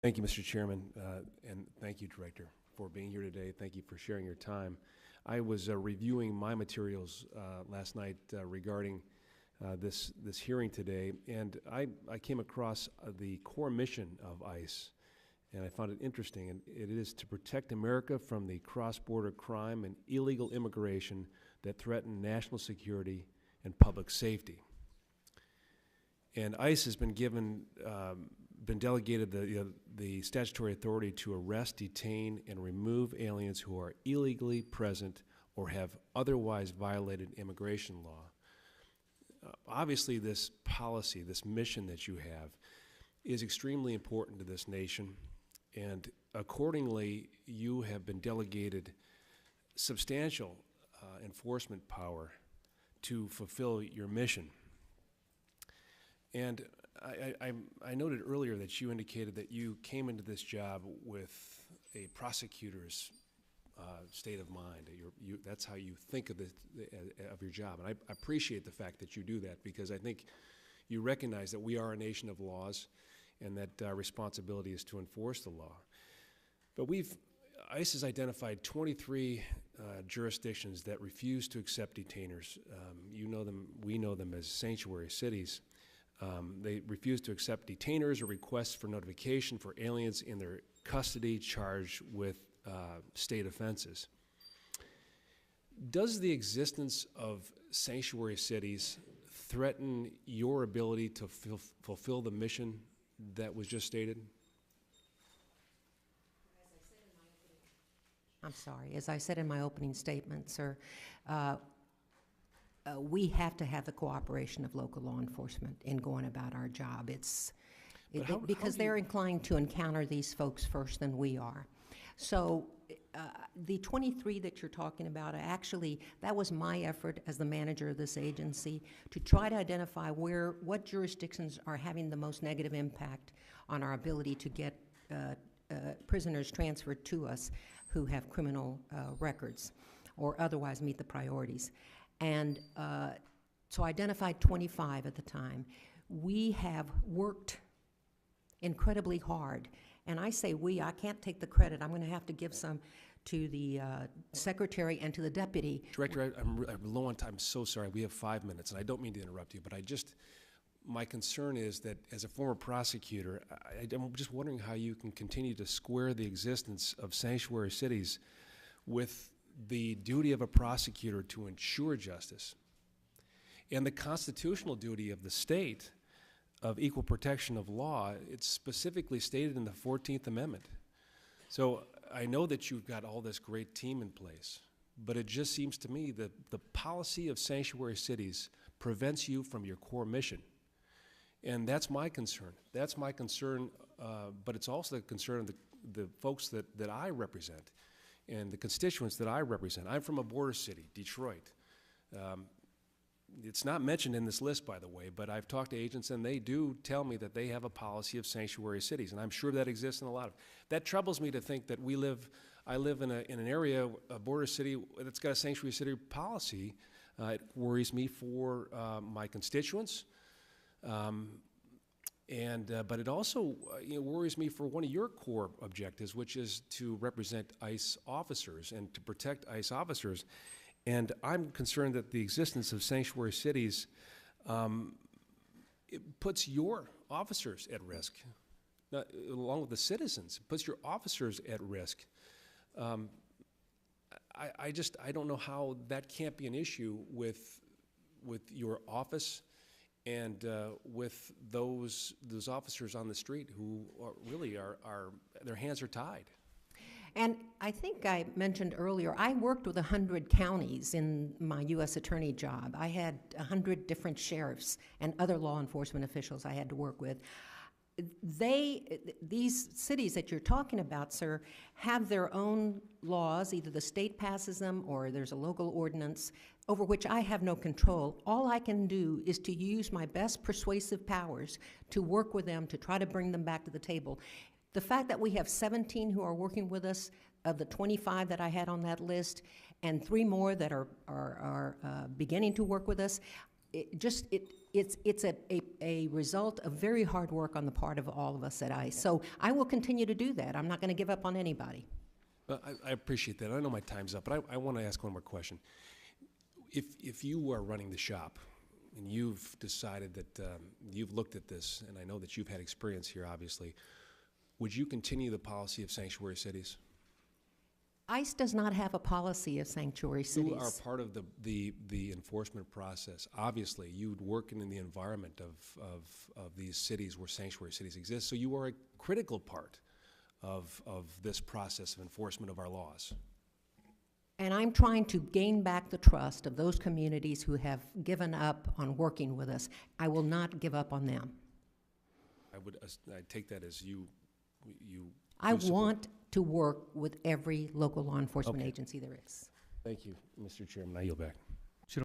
Thank you, Mr. Chairman, and thank you, Director, for being here today. Thank you for sharing your time. I was reviewing my materials last night regarding this hearing today, and I came across the core mission of ICE, and I found it interesting. And it is to protect America from the cross-border crime and illegal immigration that threaten national security and public safety. And ICE has been delegated the statutory authority to arrest, detain, and remove aliens who are illegally present or have otherwise violated immigration law. Obviously, this policy, this mission that you have, is extremely important to this nation, and accordingly, you have been delegated substantial enforcement power to fulfill your mission. And I noted earlier that you indicated that you came into this job with a prosecutor's state of mind. That's how you think of your job. And I appreciate the fact that you do that, because I think you recognize that we are a nation of laws and that our responsibility is to enforce the law. But ICE has identified 23 jurisdictions that refuse to accept detainers. You know them, we know them as sanctuary cities. They refuse to accept detainers or requests for notification for aliens in their custody charged with state offenses. Does the existence of sanctuary cities threaten your ability to fulfill the mission that was just stated? I'm sorry. As I said in my opening statement, sir, we have to have the cooperation of local law enforcement in going about our job. Because they're inclined to encounter these folks first than we are. So the 23 that you're talking about, actually, that was my effort as the manager of this agency to try to identify what jurisdictions are having the most negative impact on our ability to get prisoners transferred to us who have criminal records or otherwise meet the priorities. And so I identified 25 at the time. We have worked incredibly hard. And I say we, I can't take the credit. I'm going to have to give some to the secretary and to the deputy. Director, I'm low on time. I'm so sorry. We have 5 minutes, and I don't mean to interrupt you, but my concern is that as a former prosecutor, I'm just wondering how you can continue to square the existence of sanctuary cities with the duty of a prosecutor to ensure justice and the constitutional duty of the state of equal protection of law. It's specifically stated in the 14th Amendment. So I know that you've got all this great team in place, but it just seems to me that the policy of sanctuary cities prevents you from your core mission. And that's my concern. That's my concern, but it's also the concern of the folks that I represent and the constituents that I represent. I'm from a border city, Detroit. It's not mentioned in this list, by the way, but I've talked to agents, and they do tell me that they have a policy of sanctuary cities, and I'm sure that exists in a lot of. That troubles me to think that I live in an area, a border city that's got a sanctuary city policy. It worries me for my constituents. But it also worries me for one of your core objectives, which is to represent ICE officers and to protect ICE officers. And I'm concerned that the existence of sanctuary cities it puts your officers at risk, along with the citizens. It puts your officers at risk. I don't know how that can't be an issue with your office and with those officers on the street who are their hands are tied. And I think I mentioned earlier, I worked with 100 counties in my U.S. attorney job. I had 100 different sheriffs and other law enforcement officials I had to work with. These cities that you're talking about, sir, have their own laws. Either the state passes them or there's a local ordinance over which I have no control. All I can do is to use my best persuasive powers to work with them to try to bring them back to the table. The fact that we have 17 who are working with us of the 25 that I had on that list and 3 more that are beginning to work with us, it it's a result of very hard work on the part of all of us at ICE. So I will continue to do that. I'm not going to give up on anybody. I appreciate that. I know my time's up, but I want to ask one more question. If you are running the shop and you've decided that you've looked at this, and I know that you've had experience here, obviously, would you continue the policy of sanctuary cities? ICE does not have a policy of sanctuary cities. You are part of the enforcement process. Obviously, you'd work in the environment of these cities where sanctuary cities exist, so you are a critical part of this process of enforcement of our laws. And I'm trying to gain back the trust of those communities who have given up on working with us. I will not give up on them. I take that as you I want to work with every local law enforcement agency there is. Thank you, Mr. Chairman. I yield back.